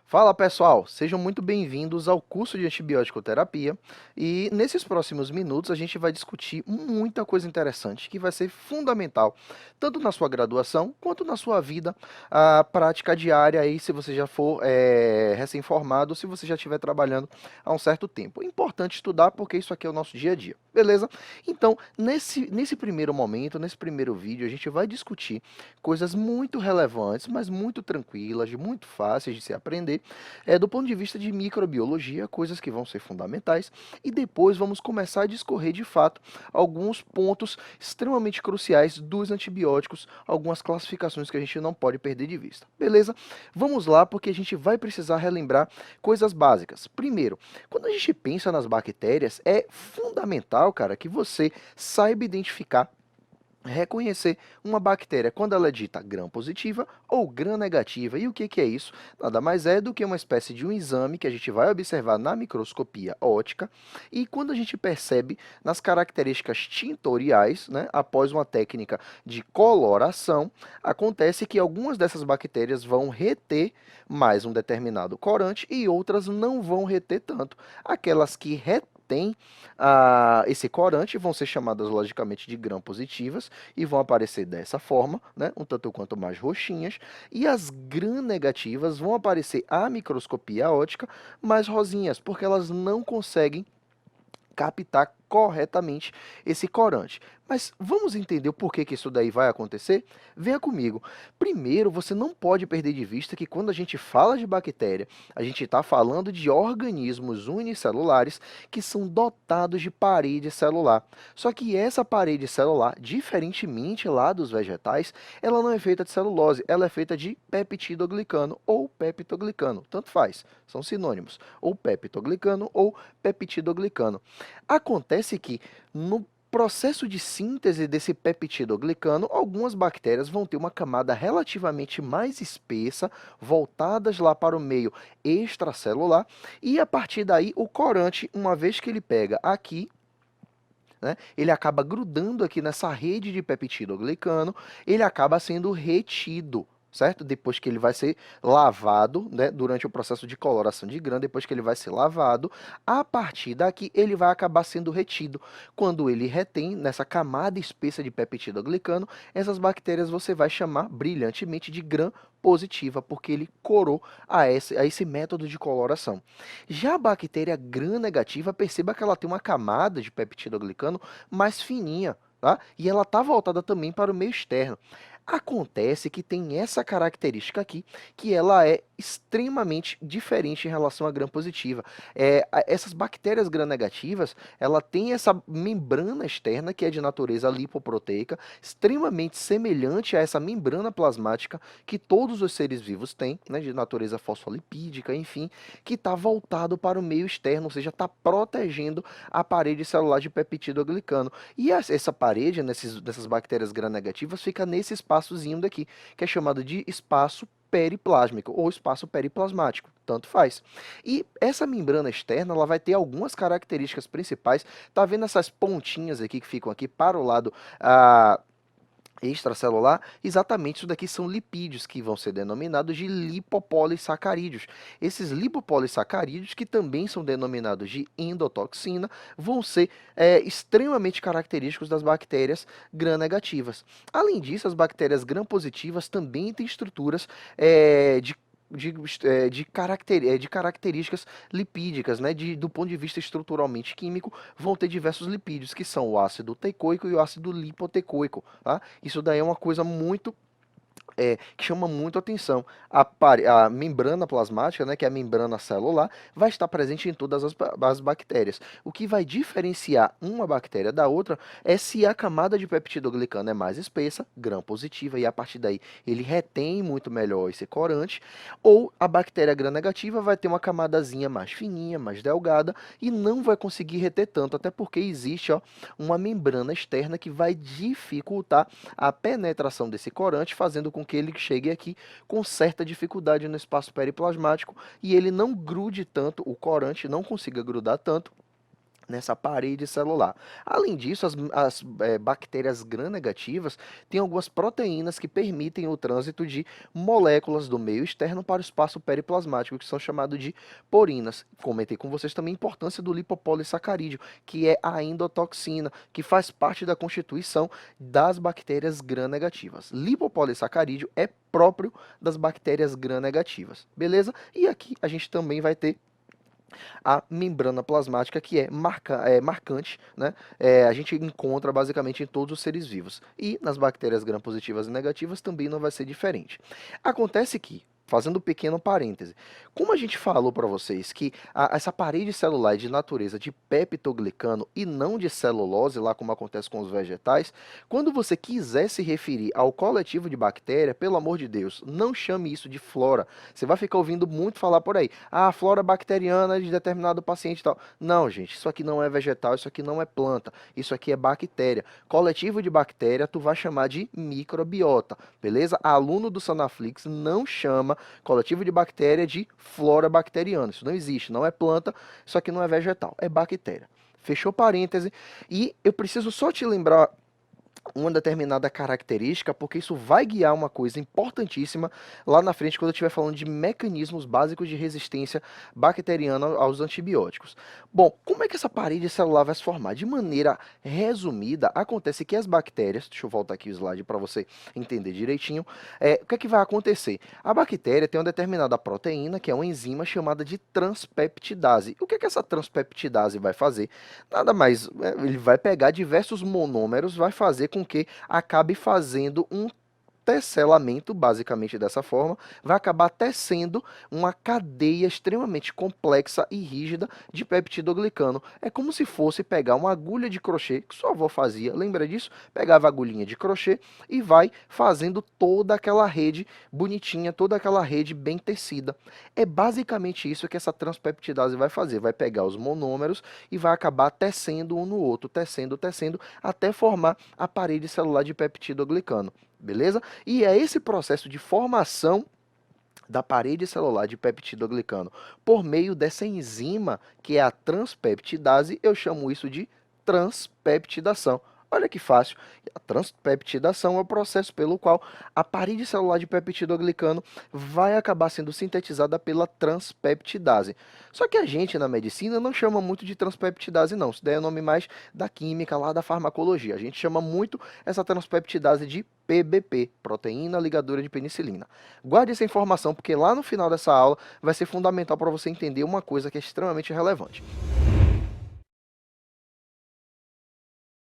Fala pessoal, sejam muito bem-vindos ao curso de antibiótico terapia e nesses próximos minutos a gente vai discutir muita coisa interessante que vai ser fundamental tanto na sua graduação quanto na sua vida prática diária aí se você já for recém-formado, se você já estiver trabalhando há um certo tempo. É importante estudar porque isso aqui é o nosso dia a dia, beleza? Então, nesse primeiro momento, nesse primeiro vídeo, a gente vai discutir coisas muito relevantes, mas muito tranquilas, muito fáceis de se aprender do ponto de vista de microbiologia, coisas que vão ser fundamentais, e depois vamos começar a discorrer de fato alguns pontos extremamente cruciais dos antibióticos, algumas classificações que a gente não pode perder de vista. Beleza? Vamos lá, porque a gente vai precisar relembrar coisas básicas. Primeiro, quando a gente pensa nas bactérias, é fundamental, cara, que você saiba identificar, reconhecer uma bactéria quando ela é dita gram-positiva ou gram-negativa. E o que é isso? Nada mais é do que uma espécie de um exame que a gente vai observar na microscopia óptica e quando a gente percebe nas características tintoriais, né, após uma técnica de coloração, acontece que algumas dessas bactérias vão reter mais um determinado corante e outras não vão reter tanto. Aquelas que retêm esse corante vão ser chamadas logicamente de gram-positivas e vão aparecer dessa forma, né, um tanto quanto mais roxinhas, e as gram-negativas vão aparecer à microscopia óptica mais rosinhas, porque elas não conseguem captar corretamente esse corante. Mas vamos entender o porquê que isso daí vai acontecer? Venha comigo. Primeiro, você não pode perder de vista que quando a gente fala de bactéria, a gente está falando de organismos unicelulares que são dotados de parede celular. Só que essa parede celular, diferentemente lá dos vegetais, ela não é feita de celulose, ela é feita de peptidoglicano ou peptoglicano, tanto faz, são sinônimos, ou peptoglicano ou peptidoglicano. Acontece que no processo de síntese desse peptidoglicano, algumas bactérias vão ter uma camada relativamente mais espessa, voltadas lá para o meio extracelular, e a partir daí o corante, uma vez que ele pega aqui, né, ele acaba grudando aqui nessa rede de peptidoglicano, ele acaba sendo retido, certo? Depois que ele vai ser lavado, né, durante o processo de coloração de grã, depois que ele vai ser lavado, a partir daqui ele vai acabar sendo retido. Quando ele retém nessa camada espessa de peptidoglicano, essas bactérias você vai chamar brilhantemente de gram positiva, porque ele corou a esse método de coloração. Já a bactéria gram-negativa, perceba que ela tem uma camada de peptidoglicano mais fininha, tá? E ela está voltada também para o meio externo. Acontece que tem essa característica aqui, que ela é extremamente diferente em relação à gram-positiva. Essas bactérias gram-negativas, ela tem essa membrana externa, que é de natureza lipoproteica, extremamente semelhante a essa membrana plasmática que todos os seres vivos têm, né, de natureza fosfolipídica, enfim, que está voltado para o meio externo, ou seja, está protegendo a parede celular de peptidoglicano. E essa parede dessas bactérias gram-negativas fica nesse espaçozinho daqui, que é chamado de espaço periplásmico ou espaço periplasmático, tanto faz. E essa membrana externa, ela vai ter algumas características principais. Tá vendo essas pontinhas aqui que ficam aqui para o lado extracelular? Exatamente, isso daqui são lipídios que vão ser denominados de lipopolissacarídeos. Esses lipopolissacarídeos, que também são denominados de endotoxina, vão ser extremamente característicos das bactérias gram-negativas. Além disso, as bactérias gram-positivas também têm estruturas de características lipídicas, né? Do ponto de vista estruturalmente químico, vão ter diversos lipídios, que são o ácido teicoico e o ácido lipoteicoico, tá? Isso daí é uma coisa muito que chama muito atenção. A membrana plasmática, né, que é a membrana celular, vai estar presente em todas as bactérias. O que vai diferenciar uma bactéria da outra é se a camada de peptidoglicano é mais espessa, gram-positiva, e a partir daí ele retém muito melhor esse corante, ou a bactéria gram-negativa vai ter uma camadazinha mais fininha, mais delgada, e não vai conseguir reter tanto, até porque existe, ó, uma membrana externa que vai dificultar a penetração desse corante, fazendo com que ele chegue aqui com certa dificuldade no espaço periplasmático e ele não grude tanto, o corante não consiga grudar tanto nessa parede celular. Além disso, as bactérias gram-negativas têm algumas proteínas que permitem o trânsito de moléculas do meio externo para o espaço periplasmático, que são chamados de porinas. Comentei com vocês também a importância do lipopolissacarídeo, que é a endotoxina, que faz parte da constituição das bactérias gram-negativas. Lipopolissacarídeo é próprio das bactérias gram-negativas, beleza? E aqui a gente também vai ter a membrana plasmática, que é marcante, né? A gente encontra basicamente em todos os seres vivos. E nas bactérias gram-positivas e negativas também não vai ser diferente. Acontece que, fazendo um pequeno parêntese, como a gente falou para vocês que essa parede celular é de natureza de peptoglicano e não de celulose, lá como acontece com os vegetais, quando você quiser se referir ao coletivo de bactéria, pelo amor de Deus, não chame isso de flora. Você vai ficar ouvindo muito falar por aí, flora bacteriana de determinado paciente e tal. Não, gente, isso aqui não é vegetal, isso aqui não é planta, isso aqui é bactéria. Coletivo de bactéria, tu vai chamar de microbiota, beleza? Aluno do Sanaflix não chama coletivo de bactéria de flora bacteriana. Isso não existe, não é planta, isso aqui não é vegetal, é bactéria. Fechou parêntese. E eu preciso só te lembrar uma determinada característica, porque isso vai guiar uma coisa importantíssima lá na frente, quando eu estiver falando de mecanismos básicos de resistência bacteriana aos antibióticos. Bom, como é que essa parede celular vai se formar? De maneira resumida, acontece que as bactérias, deixa eu voltar aqui o slide para você entender direitinho, o que é que vai acontecer? A bactéria tem uma determinada proteína, que é uma enzima chamada de transpeptidase. O que é que essa transpeptidase vai fazer? Nada mais, ele vai pegar diversos monômeros, vai fazer com que acabe fazendo um tecelamento, basicamente dessa forma, vai acabar tecendo uma cadeia extremamente complexa e rígida de peptidoglicano. É como se fosse pegar uma agulha de crochê, que sua avó fazia, lembra disso? Pegava a agulhinha de crochê e vai fazendo toda aquela rede bonitinha, toda aquela rede bem tecida. É basicamente isso que essa transpeptidase vai fazer, vai pegar os monômeros e vai acabar tecendo um no outro, tecendo, até formar a parede celular de peptidoglicano. Beleza? E é esse processo de formação da parede celular de peptidoglicano por meio dessa enzima, que é a transpeptidase, eu chamo isso de transpeptidação. Olha que fácil. A transpeptidação é o processo pelo qual a parede celular de peptidoglicano vai acabar sendo sintetizada pela transpeptidase. Só que a gente na medicina não chama muito de transpeptidase não, isso daí é o nome mais da química, lá da farmacologia. A gente chama muito essa transpeptidase de PBP, proteína ligadora de penicilina. Guarde essa informação porque lá no final dessa aula vai ser fundamental para você entender uma coisa que é extremamente relevante.